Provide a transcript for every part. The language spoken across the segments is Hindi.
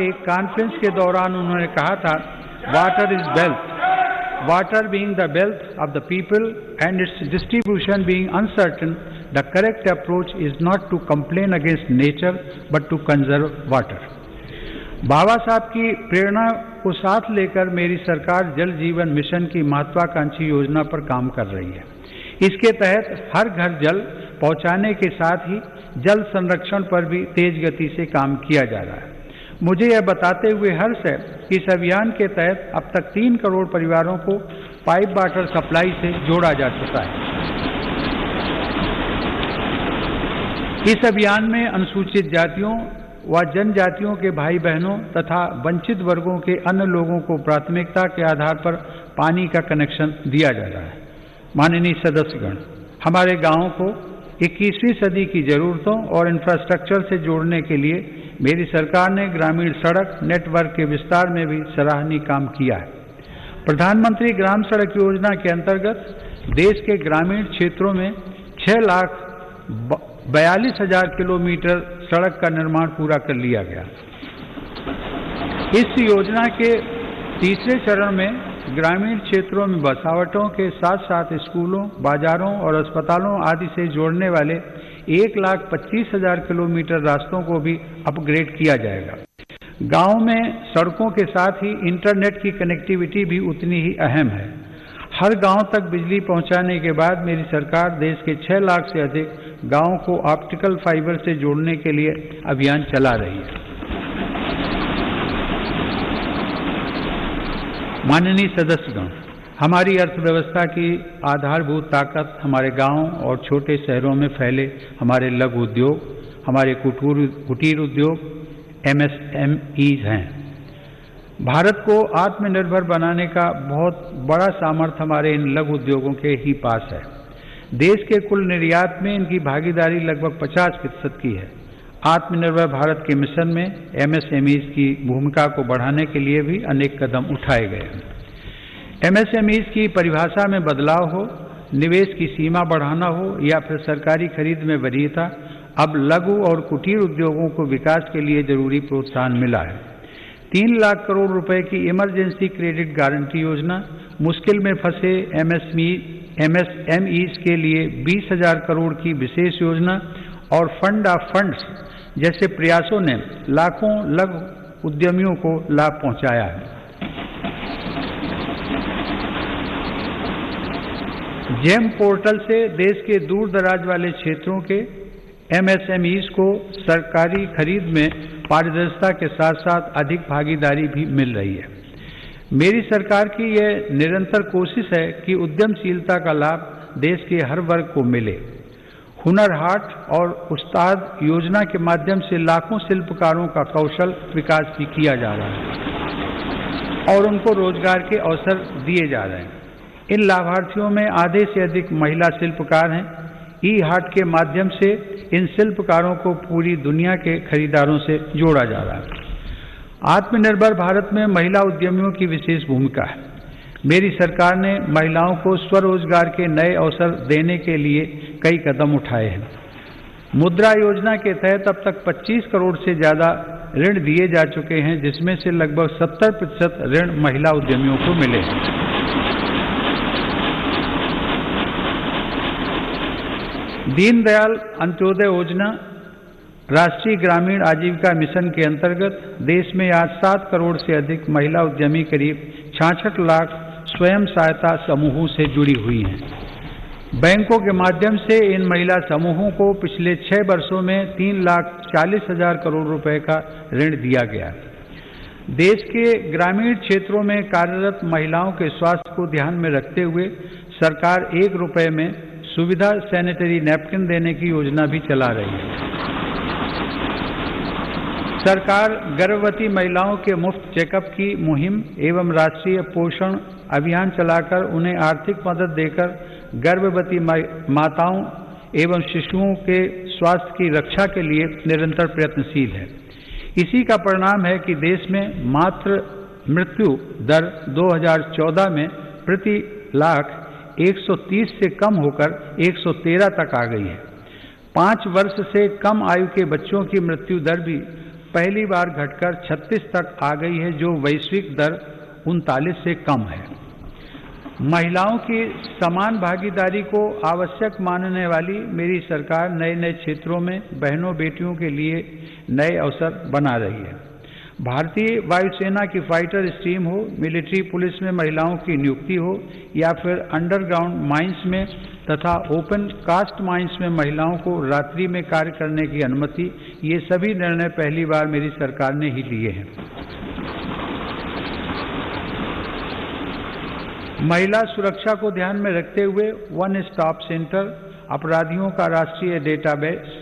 एक कॉन्फ्रेंस के दौरान उन्होंने कहा था, water is wealth, water being the wealth of the people and its distribution being uncertain, the correct approach is not to complain against nature but to conserve water. Baba Saheb की प्रेरणा को साथ लेकर मेरी सरकार जल जीवन मिशन की महत्वाकांक्षी योजना पर काम कर रही है। इसके तहत हर घर जल पहुंचाने के साथ ही जल संरक्षण पर भी तेज गति से काम किया जा रहा है। मुझे यह बताते हुए हर्ष है कि इस अभियान के तहत अब तक 3 करोड़ परिवारों को पाइप वाटर सप्लाई से जोड़ा जा चुका है। इस अभियान में अनुसूचित जातियों व जनजातियों के भाई बहनों तथा वंचित वर्गों के अन्य लोगों को प्राथमिकता के आधार पर पानी का कनेक्शन दिया जा रहा है। माननीय सदस्यगण, हमारे गांवों को 21वीं सदी की जरूरतों और इंफ्रास्ट्रक्चर से जोड़ने के लिए मेरी सरकार ने ग्रामीण सड़क नेटवर्क के विस्तार में भी सराहनीय काम किया है। प्रधानमंत्री ग्राम सड़क योजना के अंतर्गत देश के ग्रामीण क्षेत्रों में 6,42,000 किलोमीटर सड़क का निर्माण पूरा कर लिया गया। इस योजना के तीसरे चरण में ग्रामीण क्षेत्रों में बसावटों के साथ साथ स्कूलों, बाजारों और अस्पतालों आदि से जोड़ने वाले 1,25,000 किलोमीटर रास्तों को भी अपग्रेड किया जाएगा। गांव में सड़कों के साथ ही इंटरनेट की कनेक्टिविटी भी उतनी ही अहम है। हर गांव तक बिजली पहुंचाने के बाद मेरी सरकार देश के 6 लाख से अधिक गांवों को ऑप्टिकल फाइबर से जोड़ने के लिए अभियान चला रही है। माननीय सदस्यगण, हमारी अर्थव्यवस्था की आधारभूत ताकत हमारे गांव और छोटे शहरों में फैले हमारे लघु उद्योग, हमारे कुटीर उद्योग MSMEs हैं। भारत को आत्मनिर्भर बनाने का बहुत बड़ा सामर्थ्य हमारे इन लघु उद्योगों के ही पास है। देश के कुल निर्यात में इनकी भागीदारी लगभग 50% की है। आत्मनिर्भर भारत के मिशन में MSMEs की भूमिका को बढ़ाने के लिए भी अनेक कदम उठाए गए हैं। MSMEs की परिभाषा में बदलाव हो, निवेश की सीमा बढ़ाना हो या फिर सरकारी खरीद में वरीयता, अब लघु और कुटीर उद्योगों को विकास के लिए जरूरी प्रोत्साहन मिला है। 3 लाख करोड़ रुपए की इमरजेंसी क्रेडिट गारंटी योजना, मुश्किल में फंसे MSMEs के लिए 20,000 करोड़ की विशेष योजना और फंड ऑफ फंड्स जैसे प्रयासों ने लाखों लघु उद्यमियों को लाभ पहुंचाया है। जेम पोर्टल से देश के दूर दराज वाले क्षेत्रों के MSMEs को सरकारी खरीद में पारदर्शिता के साथ साथ अधिक भागीदारी भी मिल रही है। मेरी सरकार की यह निरंतर कोशिश है कि उद्यमशीलता का लाभ देश के हर वर्ग को मिले। हुनर हाट और उस्ताद योजना के माध्यम से लाखों शिल्पकारों का कौशल विकास भी किया जा रहा है और उनको रोजगार के अवसर दिए जा रहे हैं। इन लाभार्थियों में आधे से अधिक महिला शिल्पकार हैं। ई-हाट के माध्यम से इन शिल्पकारों को पूरी दुनिया के खरीदारों से जोड़ा जा रहा है। आत्मनिर्भर भारत में महिला उद्यमियों की विशेष भूमिका है। मेरी सरकार ने महिलाओं को स्वरोजगार के नए अवसर देने के लिए कई कदम उठाए हैं। मुद्रा योजना के तहत अब तक 25 करोड़ से ज्यादा ऋण दिए जा चुके हैं, जिसमें से लगभग 70% ऋण महिला उद्यमियों को मिले हैं। दीनदयाल अंत्योदय योजना राष्ट्रीय ग्रामीण आजीविका मिशन के अंतर्गत देश में आज 7 करोड़ से अधिक महिला उद्यमी करीब 66 लाख स्वयं सहायता समूहों से जुड़ी हुई हैं। बैंकों के माध्यम से इन महिला समूहों को पिछले 6 वर्षों में 3,40,000 करोड़ रुपए का ऋण दिया गया। देश के ग्रामीण क्षेत्रों में कार्यरत महिलाओं के स्वास्थ्य को ध्यान में रखते हुए सरकार 1 रुपए में सुविधा सैनिटरी नैपकिन देने की योजना भी चला रही है। सरकार गर्भवती महिलाओं के मुफ्त चेकअप की मुहिम एवं राष्ट्रीय पोषण अभियान चलाकर उन्हें आर्थिक मदद देकर गर्भवती माताओं एवं शिशुओं के स्वास्थ्य की रक्षा के लिए निरंतर प्रयत्नशील है। इसी का परिणाम है कि देश में मातृ मृत्यु दर 2014 में प्रति लाख 130 से कम होकर 113 तक आ गई है। 5 वर्ष से कम आयु के बच्चों की मृत्यु दर भी पहली बार घटकर 36 तक आ गई है, जो वैश्विक दर 39 से कम है। महिलाओं की समान भागीदारी को आवश्यक मानने वाली मेरी सरकार नए नए क्षेत्रों में बहनों बेटियों के लिए नए अवसर बना रही है। भारतीय वायुसेना की फाइटर स्ट्रीम हो, मिलिट्री पुलिस में महिलाओं की नियुक्ति हो या फिर अंडरग्राउंड माइंस में तथा ओपन कास्ट माइंस में महिलाओं को रात्रि में कार्य करने की अनुमति, ये सभी निर्णय पहली बार मेरी सरकार ने ही लिए हैं। महिला सुरक्षा को ध्यान में रखते हुए वन स्टॉप सेंटर, अपराधियों का राष्ट्रीय database,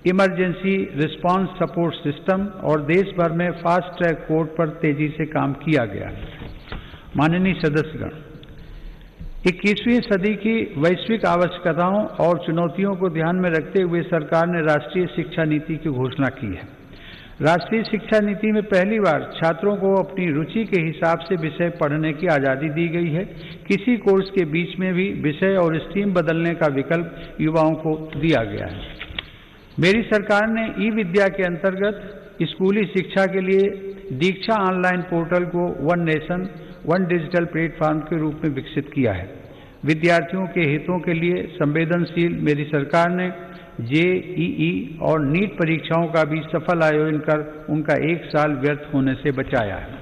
emergency response support system और देश भर में फास्ट ट्रैक कोर्ट पर तेजी से काम किया गया। माननीय सदस्यगण, 21वीं सदी की वैश्विक आवश्यकताओं और चुनौतियों को ध्यान में रखते हुए सरकार ने राष्ट्रीय शिक्षा नीति की घोषणा की है। राष्ट्रीय शिक्षा नीति में पहली बार छात्रों को अपनी रुचि के हिसाब से विषय पढ़ने की आज़ादी दी गई है। किसी कोर्स के बीच में भी विषय और स्ट्रीम बदलने का विकल्प युवाओं को दिया गया है। मेरी सरकार ने ई विद्या के अंतर्गत स्कूली शिक्षा के लिए दीक्षा ऑनलाइन पोर्टल को one nation one digital platform के रूप में विकसित किया है। विद्यार्थियों के हितों के लिए संवेदनशील मेरी सरकार ने जेईई और नीट परीक्षाओं का भी सफल आयोजन कर उनका 1 साल व्यर्थ होने से बचाया है।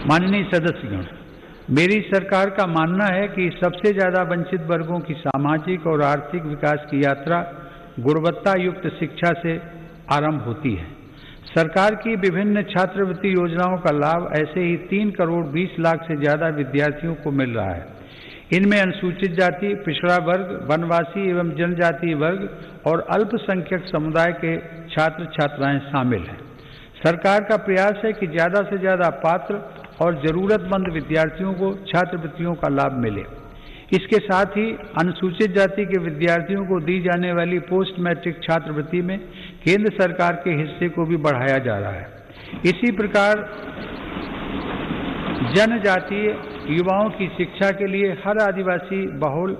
माननीय सदस्यगण, मेरी सरकार का मानना है कि सबसे ज्यादा वंचित वर्गों की सामाजिक और आर्थिक विकास की यात्रा गुणवत्ता युक्त शिक्षा से आरंभ होती है। सरकार की विभिन्न छात्रवृत्ति योजनाओं का लाभ ऐसे ही 3 करोड़ 20 लाख से ज्यादा विद्यार्थियों को मिल रहा है। इनमें अनुसूचित जाति, पिछड़ा वर्ग, वनवासी एवं जनजातीय वर्ग और अल्पसंख्यक समुदाय के छात्र छात्राएं शामिल हैं। सरकार का प्रयास है कि ज्यादा से ज्यादा पात्र और जरूरतमंद विद्यार्थियों को छात्रवृत्तियों का लाभ मिले। इसके साथ ही अनुसूचित जाति के विद्यार्थियों को दी जाने वाली पोस्ट मैट्रिक छात्रवृत्ति में केंद्र सरकार के हिस्से को भी बढ़ाया जा रहा है। इसी प्रकार जनजातीय युवाओं की शिक्षा के लिए हर आदिवासी बहुल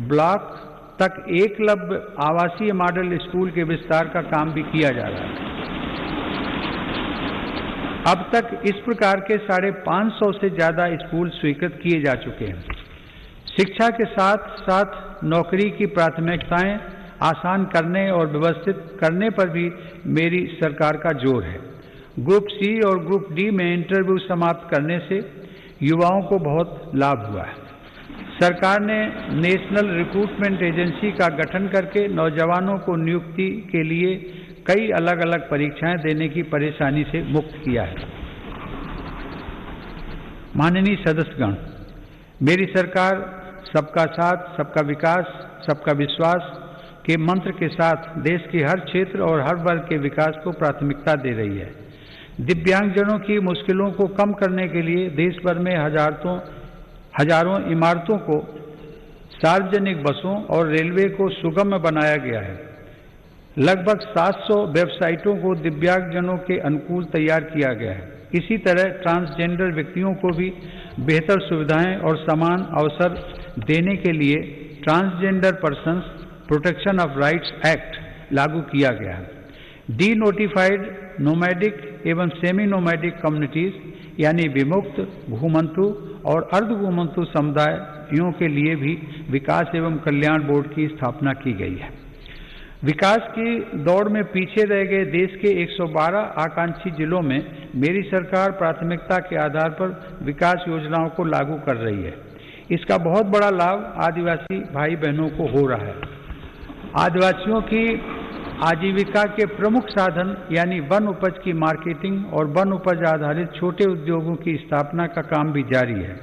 ब्लॉक तक एकलव्य आवासीय मॉडल स्कूल के विस्तार का काम भी किया जा रहा है। अब तक इस प्रकार के 550 से ज्यादा स्कूल स्वीकृत किए जा चुके हैं। शिक्षा के साथ साथ नौकरी की प्राथमिकताएं आसान करने और व्यवस्थित करने पर भी मेरी सरकार का जोर है। ग्रुप सी और ग्रुप डी में इंटरव्यू समाप्त करने से युवाओं को बहुत लाभ हुआ है। सरकार ने नेशनल रिक्रूटमेंट एजेंसी का गठन करके नौजवानों को नियुक्ति के लिए कई अलग अलग परीक्षाएं देने की परेशानी से मुक्त किया है। माननीय सदस्यगण, मेरी सरकार सबका साथ, सबका विकास, सबका विश्वास के मंत्र के साथ देश के हर क्षेत्र और हर वर्ग के विकास को प्राथमिकता दे रही है। दिव्यांगजनों की मुश्किलों को कम करने के लिए देश भर में हजारों इमारतों को, सार्वजनिक बसों और रेलवे को सुगम बनाया गया है। लगभग 700 वेबसाइटों को दिव्यांगजनों के अनुकूल तैयार किया गया है। इसी तरह ट्रांसजेंडर व्यक्तियों को भी बेहतर सुविधाएं और समान अवसर देने के लिए transgender persons protection of rights act लागू किया गया है। डी नोटिफाइड नोमैडिक एवं सेमी नोमैडिक कम्युनिटीज यानी विमुक्त, घुमंतु और अर्ध घुमंतु समुदायों के लिए भी विकास एवं कल्याण बोर्ड की स्थापना की गई है। विकास की दौड़ में पीछे रह गए देश के 112 आकांक्षी जिलों में मेरी सरकार प्राथमिकता के आधार पर विकास योजनाओं को लागू कर रही है। इसका बहुत बड़ा लाभ आदिवासी भाई बहनों को हो रहा है। आदिवासियों की आजीविका के प्रमुख साधन यानी वन उपज की मार्केटिंग और वन उपज आधारित छोटे उद्योगों की स्थापना का काम भी जारी है।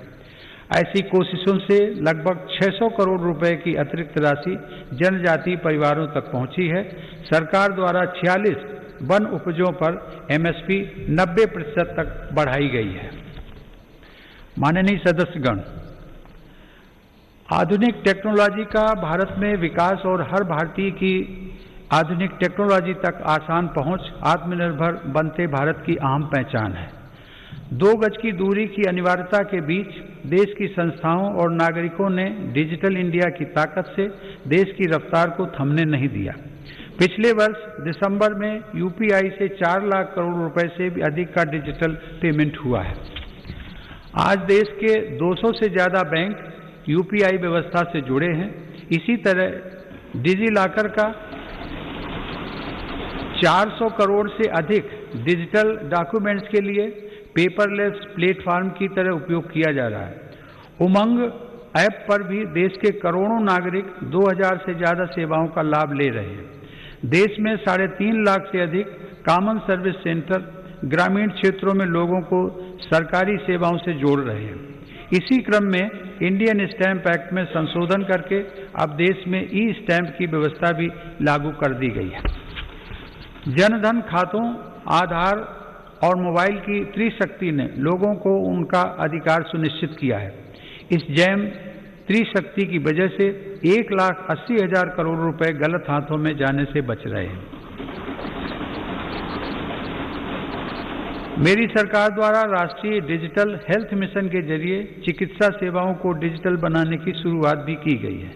ऐसी कोशिशों से लगभग 600 करोड़ रुपए की अतिरिक्त राशि जनजातीय परिवारों तक पहुंची है। सरकार द्वारा 46 वन उपजों पर एमएसपी 90% तक बढ़ाई गई है। माननीय सदस्यगण, आधुनिक टेक्नोलॉजी का भारत में विकास और हर भारतीय की आधुनिक टेक्नोलॉजी तक आसान पहुंच आत्मनिर्भर बनते भारत की अहम पहचान है। 2 गज की दूरी की अनिवार्यता के बीच देश की संस्थाओं और नागरिकों ने डिजिटल इंडिया की ताकत से देश की रफ्तार को थमने नहीं दिया। पिछले वर्ष दिसंबर में यूपीआई से 4 लाख करोड़ रुपए से भी अधिक का डिजिटल पेमेंट हुआ है। आज देश के 200 से ज्यादा बैंक यूपीआई व्यवस्था से जुड़े हैं। इसी तरह डिजिलॉकर का 400 करोड़ से अधिक डिजिटल डॉक्यूमेंट्स के लिए पेपरलेस प्लेटफॉर्म की तरह उपयोग किया जा रहा है। उमंग ऐप पर भी देश के करोड़ों नागरिक 2000 से ज्यादा सेवाओं का लाभ ले रहे हैं। देश में 3.5 लाख से अधिक कॉमन सर्विस सेंटर ग्रामीण क्षेत्रों में लोगों को सरकारी सेवाओं से जोड़ रहे हैं। इसी क्रम में इंडियन स्टैंप एक्ट में संशोधन करके अब देश में ई स्टैंप की व्यवस्था भी लागू कर दी गई है। जनधन खातों, आधार और मोबाइल की त्रिशक्ति ने लोगों को उनका अधिकार सुनिश्चित किया है। इस जैम त्रिशक्ति की वजह से 1,80,000 करोड़ रुपए गलत हाथों में जाने से बच रहे हैं। मेरी सरकार द्वारा राष्ट्रीय डिजिटल हेल्थ मिशन के जरिए चिकित्सा सेवाओं को डिजिटल बनाने की शुरुआत भी की गई है।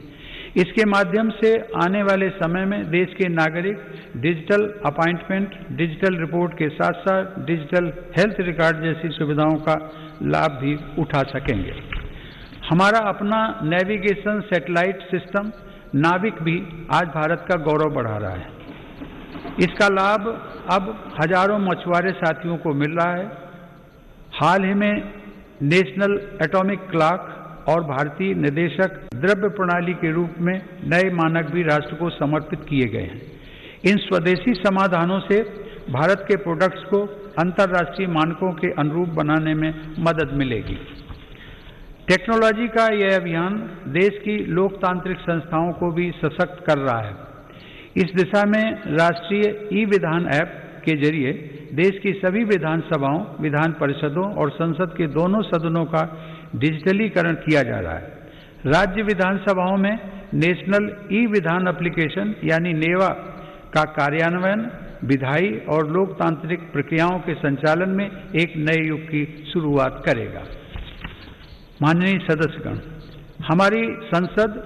इसके माध्यम से आने वाले समय में देश के नागरिक डिजिटल अपॉइंटमेंट, डिजिटल रिपोर्ट के साथ साथ डिजिटल हेल्थ रिकॉर्ड जैसी सुविधाओं का लाभ भी उठा सकेंगे। हमारा अपना नेविगेशन सैटेलाइट सिस्टम नाविक भी आज भारत का गौरव बढ़ा रहा है। इसका लाभ अब हजारों मछुआरे साथियों को मिल रहा है। हाल ही में नेशनल एटॉमिक क्लॉक और भारतीय निर्देशक द्रव्य प्रणाली के रूप में नए मानक भी राष्ट्र को समर्पित किए गए हैं। इन स्वदेशी समाधानों से भारत के प्रोडक्ट्स को अंतर्राष्ट्रीय मानकों के अनुरूप बनाने में मदद मिलेगी। टेक्नोलॉजी का यह अभियान देश की लोकतांत्रिक संस्थाओं को भी सशक्त कर रहा है। इस दिशा में राष्ट्रीय ई विधान ऐप के जरिए देश की सभी विधानसभाओं, विधान परिषदों और संसद के दोनों सदनों का डिजिटलीकरण किया जा रहा है। राज्य विधानसभाओं में नेशनल ई विधान एप्लीकेशन यानी नेवा का कार्यान्वयन विधायी और लोकतांत्रिक प्रक्रियाओं के संचालन में एक नए युग की शुरुआत करेगा। माननीय सदस्यगण, हमारी संसद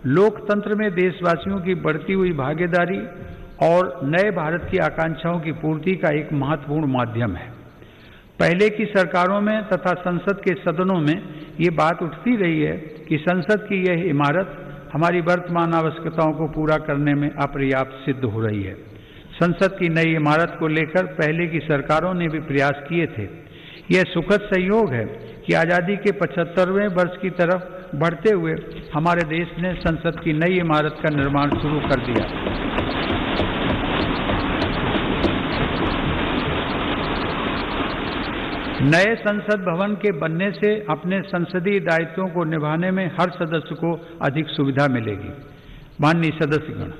लोकतंत्र में देशवासियों की बढ़ती हुई भागीदारी और नए भारत की आकांक्षाओं की पूर्ति का एक महत्वपूर्ण माध्यम है। पहले की सरकारों में तथा संसद के सदनों में ये बात उठती रही है कि संसद की यह इमारत हमारी वर्तमान आवश्यकताओं को पूरा करने में अपर्याप्त सिद्ध हो रही है। संसद की नई इमारत को लेकर पहले की सरकारों ने भी प्रयास किए थे। यह सुखद संयोग है कि आज़ादी के 75वें वर्ष की तरफ बढ़ते हुए हमारे देश ने संसद की नई इमारत का निर्माण शुरू कर दिया। नए संसद भवन के बनने से अपने संसदीय दायित्वों को निभाने में हर सदस्य को अधिक सुविधा मिलेगी। माननीय सदस्यगण,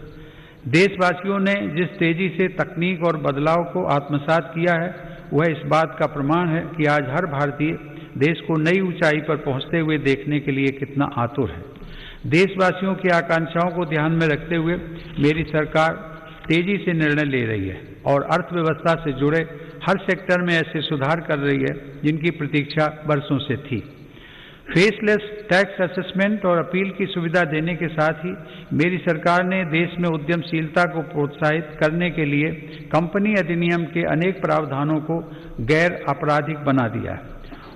देशवासियों ने जिस तेजी से तकनीक और बदलाव को आत्मसात किया है वह इस बात का प्रमाण है कि आज हर भारतीय देश को नई ऊंचाई पर पहुंचते हुए देखने के लिए कितना आतुर है। देशवासियों की आकांक्षाओं को ध्यान में रखते हुए मेरी सरकार तेजी से निर्णय ले रही है और अर्थव्यवस्था से जुड़े हर सेक्टर में ऐसे सुधार कर रही है जिनकी प्रतीक्षा वर्षों से थी। फेसलेस टैक्स असेसमेंट और अपील की सुविधा देने के साथ ही मेरी सरकार ने देश में उद्यमशीलता को प्रोत्साहित करने के लिए कंपनी अधिनियम के अनेक प्रावधानों को गैर आपराधिक बना दिया है।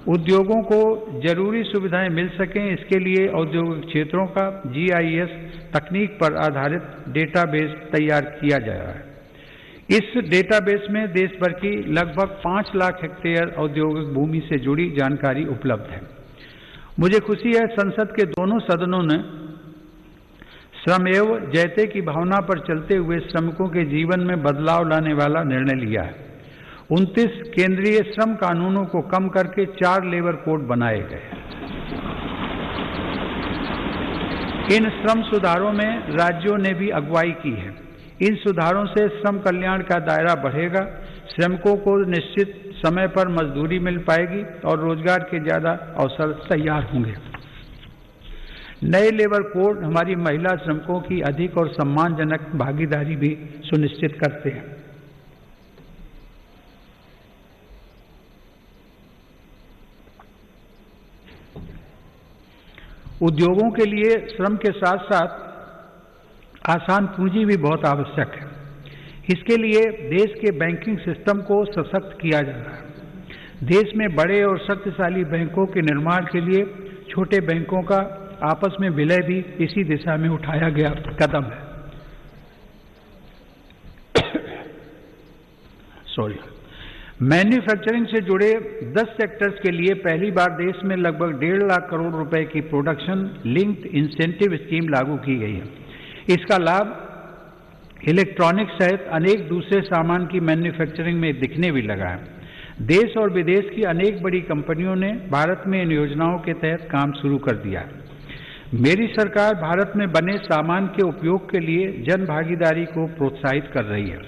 उद्योगों को जरूरी सुविधाएं मिल सकें, इसके लिए औद्योगिक क्षेत्रों का GIS तकनीक पर आधारित डेटाबेस तैयार किया जा रहा है। इस डेटाबेस में देश भर की लगभग 5 लाख हेक्टेयर औद्योगिक भूमि से जुड़ी जानकारी उपलब्ध है। मुझे खुशी है संसद के दोनों सदनों ने श्रमेव जयते की भावना पर चलते हुए श्रमिकों के जीवन में बदलाव लाने वाला निर्णय लिया है। 29 केंद्रीय श्रम कानूनों को कम करके 4 लेबर कोड बनाए गए। इन श्रम सुधारों में राज्यों ने भी अगुवाई की है। इन सुधारों से श्रम कल्याण का दायरा बढ़ेगा, श्रमिकों को निश्चित समय पर मजदूरी मिल पाएगी और रोजगार के ज्यादा अवसर तैयार होंगे। नए लेबर कोड हमारी महिला श्रमिकों की अधिक और सम्मानजनक भागीदारी भी सुनिश्चित करते हैं। उद्योगों के लिए श्रम के साथ साथ आसान पूंजी भी बहुत आवश्यक है। इसके लिए देश के बैंकिंग सिस्टम को सशक्त किया जा रहा है। देश में बड़े और शक्तिशाली बैंकों के निर्माण के लिए छोटे बैंकों का आपस में विलय भी इसी दिशा में उठाया गया कदम है। मैन्युफैक्चरिंग से जुड़े 10 सेक्टर्स के लिए पहली बार देश में लगभग 1.5 लाख करोड़ रुपए की प्रोडक्शन लिंक्ड इंसेंटिव स्कीम लागू की गई है। इसका लाभ इलेक्ट्रॉनिक्स सहित अनेक दूसरे सामान की मैन्युफैक्चरिंग में दिखने भी लगा है। देश और विदेश की अनेक बड़ी कंपनियों ने भारत में इन योजनाओं के तहत काम शुरू कर दिया है। मेरी सरकार भारत में बने सामान के उपयोग के लिए जन भागीदारी को प्रोत्साहित कर रही है।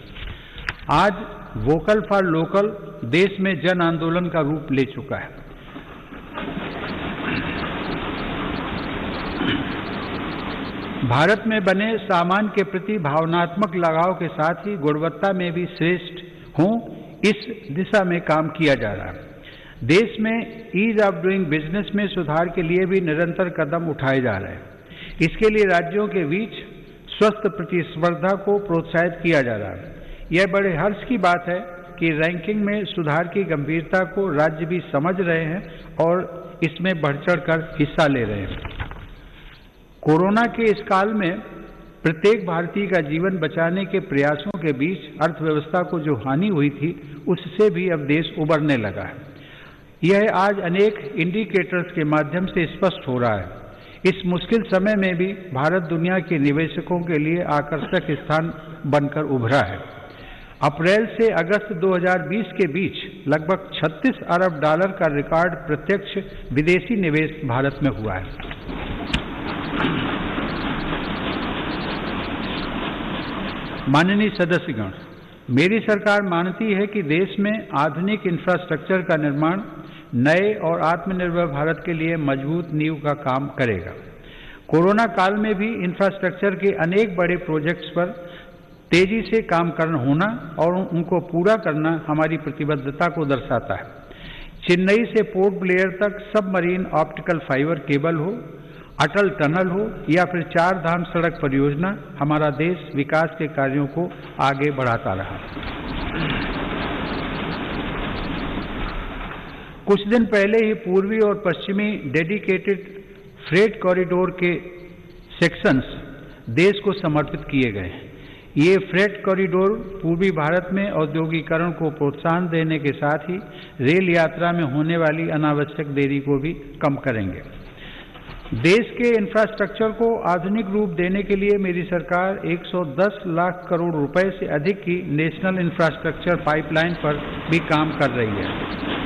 आज वोकल फॉर लोकल देश में जन आंदोलन का रूप ले चुका है। भारत में बने सामान के प्रति भावनात्मक लगाव के साथ ही गुणवत्ता में भी श्रेष्ठ हों, इस दिशा में काम किया जा रहा है। देश में ईज ऑफ डूइंग बिजनेस में सुधार के लिए भी निरंतर कदम उठाए जा रहे हैं। इसके लिए राज्यों के बीच स्वस्थ प्रतिस्पर्धा को प्रोत्साहित किया जा रहा है। यह बड़े हर्ष की बात है कि रैंकिंग में सुधार की गंभीरता को राज्य भी समझ रहे हैं और इसमें बढ़-चढ़ कर हिस्सा ले रहे हैं। कोरोना के इस काल में प्रत्येक भारतीय का जीवन बचाने के प्रयासों के बीच अर्थव्यवस्था को जो हानि हुई थी, उससे भी अब देश उबरने लगा है। यह आज अनेक इंडिकेटर्स के माध्यम से स्पष्ट हो रहा है। इस मुश्किल समय में भी भारत दुनिया के निवेशकों के लिए आकर्षक स्थान बनकर उभरा है। अप्रैल से अगस्त 2020 के बीच लगभग 36 अरब डॉलर का रिकॉर्ड प्रत्यक्ष विदेशी निवेश भारत में हुआ है। माननीय सदस्यगण, मेरी सरकार मानती है कि देश में आधुनिक इंफ्रास्ट्रक्चर का निर्माण नए और आत्मनिर्भर भारत के लिए मजबूत नींव का काम करेगा। कोरोना काल में भी इंफ्रास्ट्रक्चर के अनेक बड़े प्रोजेक्ट्स पर तेजी से काम करना होना और उनको पूरा करना हमारी प्रतिबद्धता को दर्शाता है। चेन्नई से पोर्ट ब्लेयर तक सबमरीन ऑप्टिकल फाइबर केबल हो, अटल टनल हो या फिर 4 धाम सड़क परियोजना, हमारा देश विकास के कार्यों को आगे बढ़ाता रहा। कुछ दिन पहले ही पूर्वी और पश्चिमी डेडिकेटेड फ्रेट कॉरिडोर के सेक्शंस देश को समर्पित किए गए। ये फ्रेट कॉरिडोर पूर्वी भारत में औद्योगिकरण को प्रोत्साहन देने के साथ ही रेल यात्रा में होने वाली अनावश्यक देरी को भी कम करेंगे। देश के इंफ्रास्ट्रक्चर को आधुनिक रूप देने के लिए मेरी सरकार 110 लाख करोड़ रुपए से अधिक की नेशनल इंफ्रास्ट्रक्चर पाइपलाइन पर भी काम कर रही है।